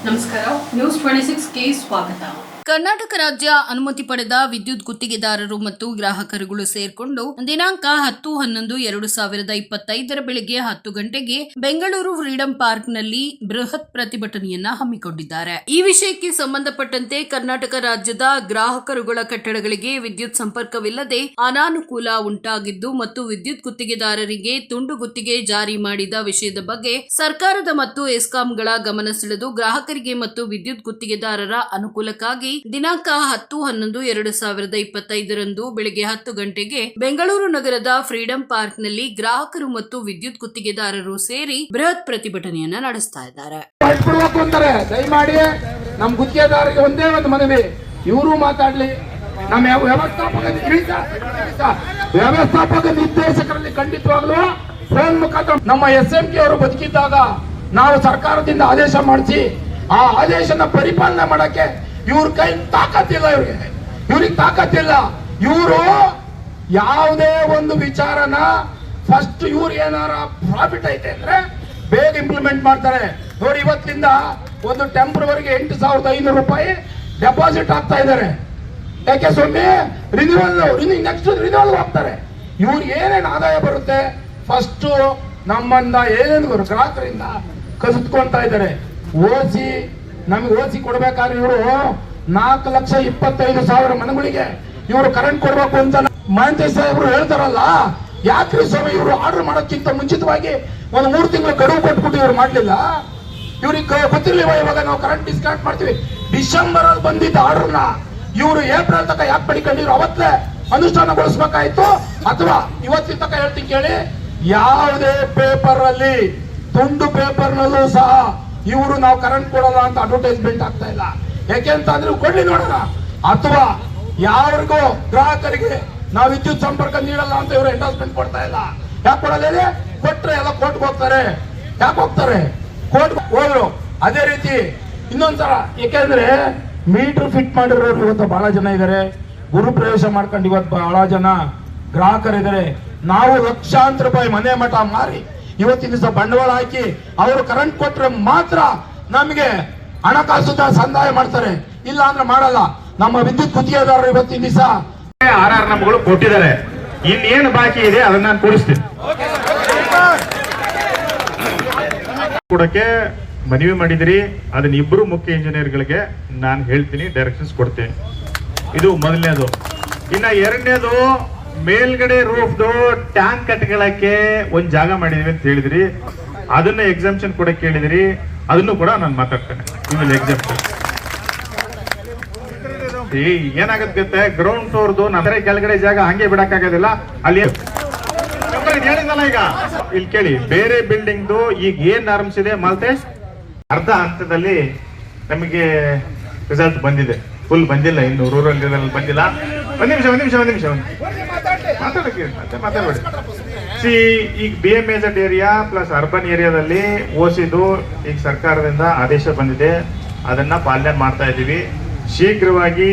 ನಮಸ್ಕಾರ, ನ್ಯೂಸ್ 26ಗೆ ಸ್ವಾಗತ. ಕರ್ನಾಟಕ ರಾಜ್ಯ ಅನುಮತಿ ಪಡೆದ ವಿದ್ಯುತ್ ಗುತ್ತಿಗೆದಾರರು ಮತ್ತು ಗ್ರಾಹಕರುಗಳು ಸೇರ್ಕೊಂಡು ದಿನಾಂಕ 10-11-2025 ಬೆಳಗ್ಗೆ 10 ಗಂಟೆಗೆ ಬೆಂಗಳೂರು ಫ್ರೀಡಂ ಪಾರ್ಕ್ನಲ್ಲಿ ಬೃಹತ್ ಪ್ರತಿಭಟನೆಯನ್ನ ಹಮ್ಮಿಕೊಂಡಿದ್ದಾರೆ. ಈ ವಿಷಯಕ್ಕೆ ಸಂಬಂಧಪಟ್ಟಂತೆ ಕರ್ನಾಟಕ ರಾಜ್ಯದ ಗ್ರಾಹಕರುಗಳ ಕಟ್ಟಡಗಳಿಗೆ ವಿದ್ಯುತ್ ಸಂಪರ್ಕವಿಲ್ಲದೆ ಅನಾನುಕೂಲ ಉಂಟಾಗಿದ್ದು ಮತ್ತು ವಿದ್ಯುತ್ ಗುತ್ತಿಗೆದಾರರಿಗೆ ತುಂಡು ಗುತ್ತಿಗೆ ಜಾರಿ ಮಾಡಿದ ವಿಷಯದ ಬಗ್ಗೆ ಸರ್ಕಾರದ ಮತ್ತು ಎಸ್ಕಾಂಗಳ ಗಮನ ಸೆಳೆದು ಗ್ರಾಹಕರಿಗೆ ಮತ್ತು ವಿದ್ಯುತ್ ಗುತ್ತಿಗೆದಾರರ ಅನುಕೂಲಕ್ಕಾಗಿ ದಿನಾಂಕ 10-11-2025 ಬೆಳಗ್ಗೆ 10 ಗಂಟೆಗೆ ಬೆಂಗಳೂರು ನಗರದ ಫ್ರೀಡಂ ಪಾರ್ಕ್ನಲ್ಲಿ ಗ್ರಾಹಕರು ಮತ್ತು ವಿದ್ಯುತ್ ಗುತ್ತಿಗೆದಾರರು ಸೇರಿ ಬೃಹತ್ ಪ್ರತಿಭಟನೆಯನ್ನ ನಡೆಸ್ತಾ ಇದ್ದಾರೆ. ದಯಮಾಡಿ ನಮ್ಮ ಗುತ್ತಿಗೆದಾರರಿಗೆ ಒಂದೇ ಒಂದು ಮನವಿ, ಇವರು ಮಾತಾಡ್ಲಿ. ನಮ್ಮ ವ್ಯವಸ್ಥಾಪಕ ನಿರ್ದೇಶಕರಲ್ಲಿ ಖಂಡಿತವಾಗ್ಲೂ ಫೋನ್ ಮುಖಾಂತರ ನಮ್ಮ SMK ಅವರು ಬದುಕಿದ್ದಾಗ ನಾವು ಸರ್ಕಾರದಿಂದ ಆದೇಶ ಮಾಡಿಸಿ ಆ ಆದೇಶನ ಪರಿಪಾಲನೆ ಮಾಡಕ್ಕೆ ಇವ್ರ ಕೈ ತಾಕತ್ತಿಲ್ಲ. ಇವ್ರಿಗೆ ತಾಕತ್ತಿಲ್ಲ. ಇವರು ಯಾವುದೇ ಒಂದು ವಿಚಾರನ ಫಸ್ಟ್ ಇವ್ರು ಏನಾರ ಪ್ರಾಫಿಟ್ ಐತೆ ಅಂದ್ರೆ ಬೇಗ ಇಂಪ್ಲಿಮೆಂಟ್ ಮಾಡ್ತಾರೆ. ನೋಡಿ, ಇವತ್ತಿಂದ ಒಂದು ಟೆಂಪ್ರವರಿಗೆ 8,500 ರೂಪಾಯಿ ಡೆಪಾಸಿಟ್ ಆಗ್ತಾ ಇದ್ದಾರೆ. ಯಾಕೆ ಸ್ವಾಮಿ? ನೆಕ್ಸ್ಟ್ ರಿನ್ಯೂವಲ್ ಹೋಗ್ತಾರೆ. ಇವ್ರು ಏನೇನು ಆದಾಯ ಬರುತ್ತೆ ಫಸ್ಟ್ ನಮ್ಮಂದ ಏನೇನು ಗ್ರಾಹಕರಿಂದ ಕಸಿದ್ಕೊಂತಾ ಇದ್ದಾರೆ. ನಮಗೆ ಓಸಿ ಕೊಡ್ಬೇಕಾದ್ರೆ ಇವರು 4,25,000 ಮನೆಗಳಿಗೆ ಇವರು ಕರೆಂಟ್ ಕೊಡ್ಬೇಕು ಅಂತ ಮಹಂತೇಶ್ ಸಾಹೇಬರು ಹೇಳ್ತಾರಲ್ಲ. ಯಾಕ್ರಿ ಸ್ವಾಮಿ ಇವರು ಆರ್ಡರ್ ಮಾಡೋಕ್ಕಿಂತ ಮುಂಚಿತವಾಗಿ ಒಂದು 3 ತಿಂಗಳು ಗಡುವು ಕೊಟ್ಬಿಟ್ಟು ಇವ್ರು ಮಾಡ್ಲಿಲ್ಲ? ಇವ್ರಿಗೆ ಗೊತ್ತಿರ್ಲಿವ ಇವಾಗ ನಾವು ಕರೆಂಟ್ ಡಿಸ್ಕನೆಕ್ಟ್ ಮಾಡ್ತೀವಿ. ಡಿಸೆಂಬರ್ ಅಲ್ಲಿ ಬಂದಿದ್ದ ಆರ್ಡರ್ನ ಇವರು ಏಪ್ರಿಲ್ ತನಕ ಯಾಕೆ ಪಡಿಕೊಂಡಿದ್ರು? ಅವತ್ತೇ ಅನುಷ್ಠಾನಗೊಳಿಸ್ಬೇಕಾಯ್ತು. ಅಥವಾ ಇವತ್ತಿನ ತನಕ ಹೇಳ್ತೀನಿ ಕೇಳಿ, ಯಾವುದೇ ಪೇಪರ್ ಅಲ್ಲಿ ತುಂಡು ಪೇಪರ್ ನಲ್ಲೂ ಸಹ ಇವರು ನಾವು ಕರೆಂಟ್ ಕೊಡಲ್ಲ ಅಂತ ಅಡ್ವರ್ಟೈಸ್ಮೆಂಟ್ ಆಗ್ತಾ ಇಲ್ಲ. ಯಾಕೆಂತಂದ್ರೆ ಕೊಡ್ಲಿ ನೋಡೋಣ. ಅಥವಾ ಯಾರಿಗೂ ಗ್ರಾಹಕರಿಗೆ ನಾವು ವಿದ್ಯುತ್ ಸಂಪರ್ಕ ನೀಡಲ್ಲ ಅಂತ ಇವರು ಎಂಡೋರ್ಸ್ಮೆಂಟ್ ಕೊಡ್ತಾ ಇಲ್ಲ. ಯಾಕೆ ಕೊಡಲ್ಲ? ಕೊಟ್ರೆ ಎಲ್ಲ ಕೋರ್ಟ್ಗೆ ಹೋಗ್ತಾರೆ. ಯಾಕೆ ಹೋಗ್ತಾರೆ? ಕೋರ್ಟ್ ಹೋದ್ರು. ಅದೇ ರೀತಿ ಇನ್ನೊಂದ್ಸಲ, ಯಾಕೆಂದ್ರೆ ಮೀಟರ್ ಫಿಟ್ ಮಾಡಿರೋರು ಇವತ್ತು ಬಹಳ ಜನ ಇದ್ದಾರೆ. ಗುರು ಪ್ರವೇಶ ಮಾಡ್ಕೊಂಡು ಇವತ್ತು ಬಹಳ ಜನ ಗ್ರಾಹಕರಿದ್ದಾರೆ. ನಾವು ಲಕ್ಷಾಂತರ ರೂಪಾಯಿ ಮನೆ ಮಠ ಮಾರಿ ಇವತ್ತಿನ ದಿವಸ ಬಂಡವಾಳ ಹಾಕಿ ಅವರು ಕರೆಂಟ್ ಕೊಟ್ರೆ ಮಾತ್ರ ನಮಗೆ ಹಣಕಾಸು ಸಂದಾಯ ಮಾಡ್ತಾರೆ, ಇಲ್ಲ ಅಂದ್ರೆ ಮಾಡಲ್ಲ. ನಮ್ಮ ವಿದ್ಯುತ್ ಗುತ್ತಿಗೆದಾರರು ಇವತ್ತಿನ ದಿವಸ 6 ನಮ್ಗಳು ಕೊಟ್ಟಿದ್ದಾರೆ. ಇನ್ನೇನು ಬಾಕಿ ಇದೆ ಅದನ್ನ ನಾನು ಕೂಡಿಸ್ತೀನಿ. ಕೊಡಕ್ಕೆ ಮನವಿ ಮಾಡಿದಿರಿ. ಅದನ್ನ ಇಬ್ಬರು ಮುಖ್ಯ ಇಂಜಿನಿಯರ್ಗಳಿಗೆ ನಾನು ಹೇಳ್ತೀನಿ, ಡೈರೆಕ್ಷನ್ಸ್ ಕೊಡ್ತೀನಿ. ಇದು ಮೊದಲನೇದು. ಇನ್ನ ಎರಡನೇದು, ಮೇಲ್ಗಡೆ ರೂಫ್ದು ಟ್ಯಾಂಕ್ ಕಟ್ಕೊಳ್ಳಕ್ಕೆ ಒಂದ್ ಜಾಗ ಮಾಡಿದೀವಿ ಅಂತ ಹೇಳಿದ್ರಿ. ಅದನ್ನ ಎಕ್ಸಾಮ್ಷನ್ ಕೊಡಕ್ಕೆ ಹೇಳಿದಿರಿ. ಅದನ್ನು ಕೂಡ ನಾನು ಮಾತಾಡ್ತೇನೆ. ಇಮೇಲೆ ಎಕ್ಸಾಮ್ಷನ್ ಏನಾಗತ್ತೆ ಗೊತ್ತೆ, ಗ್ರೌಂಡ್ ಫ್ಲೋರ್ದು ನಮ್ಮ ಕೆಳಗಡೆ ಜಾಗ ಹಂಗೆ ಬಿಡಕ್ಕಾಗೋದಿಲ್ಲ. ಅಲ್ಲಿ ಹೇಳಿದಲ್ಲ ಈಗ ಇಲ್ಲಿ ಕೇಳಿ, ಬೇರೆ ಬಿಲ್ಡಿಂಗ್ದು ಈಗ ಏನ್ ನಾರ್ಮ್ಸ್ ಇದೆ ಮಾಲ್ತೇಶ್, ಅರ್ಧ ಹಂತದಲ್ಲಿ ನಮಗೆ ರಿಸಲ್ಟ್ ಬಂದಿದೆ. ಫುಲ್ ಬಂದಿಲ್ಲ, ಇನ್ನು ರೂರಲ್ ಬಂದಿಲ್ಲ. ಒಂದ್ ನಿಮಿಷ ಮಾತಾಡಬೇಡಿ. ಈಗ BMAZ ಏರಿಯಾ ಪ್ಲಸ್ ಅರ್ಬನ್ ಏರಿಯಾದಲ್ಲಿ ಓಸಿದು ಈಗ ಸರ್ಕಾರದಿಂದ ಆದೇಶ ಬಂದಿದೆ. ಅದನ್ನ ಪಾಲನೆ ಮಾಡ್ತಾ ಇದ್ದೀವಿ. ಶೀಘ್ರವಾಗಿ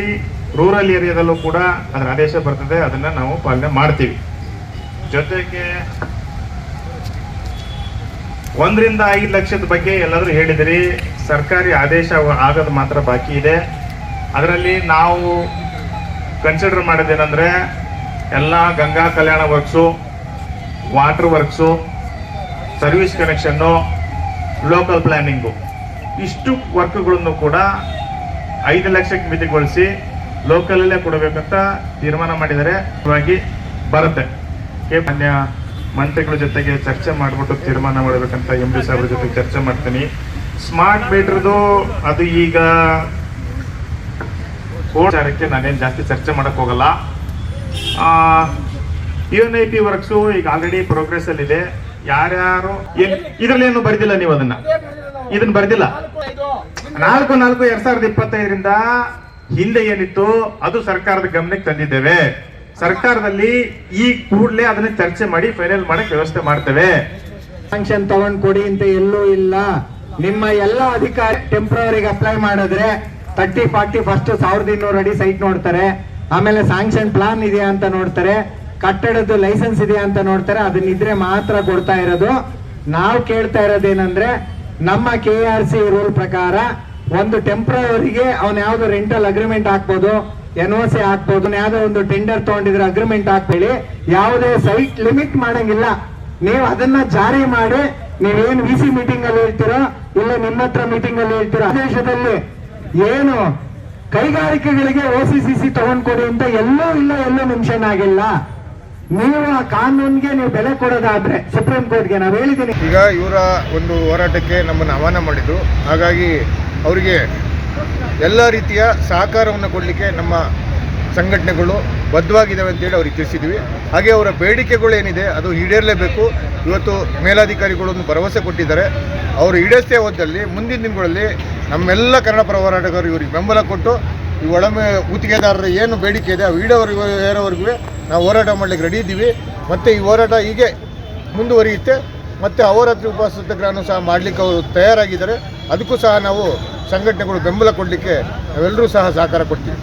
ರೂರಲ್ ಏರಿಯಾದಲ್ಲೂ ಕೂಡ ಅದರ ಆದೇಶ ಬರ್ತದೆ. ಅದನ್ನ ನಾವು ಪಾಲನೆ ಮಾಡ್ತೀವಿ. ಜೊತೆಗೆ 1 ರಿಂದ 5 ಲಕ್ಷದ ಬಗ್ಗೆ ಎಲ್ಲಾದ್ರೂ ಹೇಳಿದಿರಿ. ಸರ್ಕಾರಿ ಆದೇಶ ಆಗೋದು ಮಾತ್ರ ಬಾಕಿ ಇದೆ. ಅದರಲ್ಲಿ ನಾವು ಕನ್ಸಿಡರ್ ಮಾಡೋದೇನಂದ್ರೆ ಎಲ್ಲ Ganga Kalyana works, water works, service connection, local planning, ಇಷ್ಟು ವರ್ಕ್ಗಳನ್ನು ಕೂಡ 5 ಲಕ್ಷಕ್ಕೆ ಮಿತಿಗೊಳಿಸಿ ಲೋಕಲಲ್ಲೇ ಕೊಡಬೇಕಂತ ತೀರ್ಮಾನ ಮಾಡಿದರೆ ಬರುತ್ತೆ. ಮಾನ್ಯ ಮಂತ್ರಿಗಳ ಜೊತೆಗೆ ಚರ್ಚೆ ಮಾಡಿಬಿಟ್ಟು ತೀರ್ಮಾನ ಮಾಡಬೇಕಂತ MD ಸಾಹೇಬ್ರ ಜೊತೆ ಚರ್ಚೆ ಮಾಡ್ತೀನಿ. ಸ್ಮಾರ್ಟ್ ಮೀಟರ್ದು ಅದು ಈಗ ವಿಚಾರಕ್ಕೆ ನಾನೇನು ಜಾಸ್ತಿ ಚರ್ಚೆ ಮಾಡಕ್ ಹೋಗಲ್ಲ. UNIP ವರ್ಕ್ಸು ಈಗ ಆಲ್ರೆಡಿ ಪ್ರೋಗ್ರೆಸ್ ಅಲ್ಲಿ ಇದೆ. ಯಾರ್ಯಾರು ಇದ್ರಲ್ಲಿ ಏನು ಬರ್ದಿಲ್ಲ, ನೀವು ಇದನ್ನ ಬರ್ದಿಲ್ಲ. 4/4/2025 ಹಿಂದೆ ಏನಿತ್ತು ಅದು ಸರ್ಕಾರದ ಗಮನಕ್ಕೆ ತಂದಿದ್ದೇವೆ. ಸರ್ಕಾರದಲ್ಲಿ ಈ ಕೂಡಲೇ ಅದನ್ನ ಚರ್ಚೆ ಮಾಡಿ ಫೈನಲ್ ಮಾಡಕ್ ವ್ಯವಸ್ಥೆ ಮಾಡ್ತೇವೆ. ಫಂಕ್ಷನ್ ತಗೊಂಡ್ ಕೊಡಿ ಅಂತ ಎಲ್ಲೂ ಇಲ್ಲ. ನಿಮ್ಮ ಎಲ್ಲ ಅಧಿಕಾರಿ ಟೆಂಪ್ರವರಿಗೆ ಅಪ್ಲೈ ಮಾಡಿದ್ರೆ 30-40 ಫಸ್ಟ್ 1,200 ಅಡಿ ಸೈಟ್ ನೋಡ್ತಾರೆ. ಆಮೇಲೆ ಸ್ಯಾಂಕ್ಷನ್ ಪ್ಲಾನ್ ಇದೆಯಾ ಅಂತ ನೋಡ್ತಾರೆ. ಕಟ್ಟಡದ ಲೈಸೆನ್ಸ್ ಇದೆಯಾ ಅಂತ ನೋಡ್ತಾರೆ. ಅದನ್ನಿದ್ರೆ ಮಾತ್ರ ಕೊಡ್ತಾ ಇರೋದು. ನಾವು ಕೇಳ್ತಾ ಇರೋದೇನಂದ್ರೆ, ನಮ್ಮ KRC ರೂಲ್ ಪ್ರಕಾರ ಒಂದು ಟೆಂಪ್ರವರಿಗೆ ಅವ್ನು ಯಾವ್ದು ರೆಂಟಲ್ ಅಗ್ರಿಮೆಂಟ್ ಹಾಕ್ಬೋದು, NOC ಹಾಕ್ಬೋದು, ಯಾವ್ದೋ ಒಂದು ಟೆಂಡರ್ ತಗೊಂಡಿದ್ರೆ ಅಗ್ರಿಮೆಂಟ್ ಹಾಕ್ಬೇಡಿ. ಯಾವುದೇ ಸೈಟ್ ಲಿಮಿಟ್ ಮಾಡಂಗಿಲ್ಲ. ನೀವು ಅದನ್ನ ಜಾರಿ ಮಾಡಿ ನೀವೇನು VC ಮೀಟಿಂಗ್ ಅಲ್ಲಿ ಹೇಳ್ತೀರೋ ಇಲ್ಲ ನಿಮ್ಮ ಹತ್ರ ಮೀಟಿಂಗ್ ಅಲ್ಲಿ ಹೇಳ್ತೀರೋ, ದೇಶದಲ್ಲಿ ಏನು ಕೈಗಾರಿಕೆಗಳಿಗೆ OCCC ತಗೊಂಡ್ಕೊಡಿ ಅಂತ ಎಲ್ಲೂ ಮೆನ್ಷನ್ ಆಗಿಲ್ಲ. ನೀವು ಆ ಕಾನೂನ್ಗೆ ನೀವು ಬೆಲೆ ಕೊಡೋದಾದ್ರೆ ಸುಪ್ರೀಂ ಕೋರ್ಟ್ಗೆ ನಾವು ಹೇಳಿದ್ದೀನಿ. ಈಗ ಇವರ ಒಂದು ಹೋರಾಟಕ್ಕೆ ನಮ್ಮನ್ನು ಆಹ್ವಾನ ಮಾಡಿದ್ರು. ಹಾಗಾಗಿ ಅವರಿಗೆ ಎಲ್ಲ ರೀತಿಯ ಸಹಕಾರವನ್ನು ಕೊಡಲಿಕ್ಕೆ ನಮ್ಮ ಸಂಘಟನೆಗಳು ಬದ್ಧವಾಗಿದ್ದಾವೆ ಅಂತೇಳಿ ಅವ್ರಿಗೆ ತಿಳಿಸಿದ್ವಿ. ಹಾಗೆ ಅವರ ಬೇಡಿಕೆಗಳು ಏನಿದೆ ಅದು ಈಡೇರಲೇಬೇಕು. ಇವತ್ತು ಮೇಲಾಧಿಕಾರಿಗಳನ್ನು ಭರವಸೆ ಕೊಟ್ಟಿದ್ದಾರೆ. ಅವರು ಈಡೇರಿಸದೇ ಹೋದಲ್ಲಿ ಮುಂದಿನ ದಿನಗಳಲ್ಲಿ ನಮ್ಮೆಲ್ಲ ಕನ್ನಡ ಪರ ಹೋರಾಟಗಾರರು ಇವರಿಗೆ ಬೆಂಬಲ ಕೊಟ್ಟು ಈ ಒಳಮೆ ಗುತ್ತಿಗೆದಾರರ ಏನು ಬೇಡಿಕೆ ಇದೆ ಆ ಈಡೇರೋವರೆಗೂ ನಾವು ಹೋರಾಟ ಮಾಡಲಿಕ್ಕೆ ರೆಡಿ ಇದ್ದೀವಿ. ಮತ್ತು ಈ ಹೋರಾಟ ಹೀಗೆ ಮುಂದುವರಿಯುತ್ತೆ. ಮತ್ತು ಅಹೋರಾತ್ರಿ ಉಪವಾಸ ಸತ್ಯಾಗ್ರಹನೂ ಸಹ ಮಾಡಲಿಕ್ಕೆ ಅವರು ತಯಾರಾಗಿದ್ದಾರೆ. ಅದಕ್ಕೂ ಸಹ ನಾವು ಸಂಘಟನೆಗಳು ಬೆಂಬಲ ಕೊಡಲಿಕ್ಕೆ ನಾವೆಲ್ಲರೂ ಸಹ ಸಹಕಾರ ಕೊಡ್ತೀವಿ.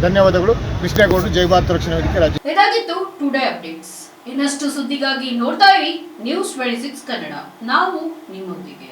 ಧನ್ಯವಾದಗಳು. ಕೃಷ್ಣೇಗೌಡರು, ಜೈ ಭಾರತ ರಕ್ಷಣಾ ವೇದಿಕೆ ರಾಜ್ಯ. ಇದಾಗಿತ್ತು ಟುಡೇ ಅಪ್ಡೇಟ್ಸ್. ಇನ್ನಷ್ಟು ಸುದ್ದಿಗಾಗಿ ನೋಡ್ತಾ ಇರಿ News 26 ಕನ್ನಡ. ನಾವು ನಿಮ್ಮೊಂದಿಗೆ.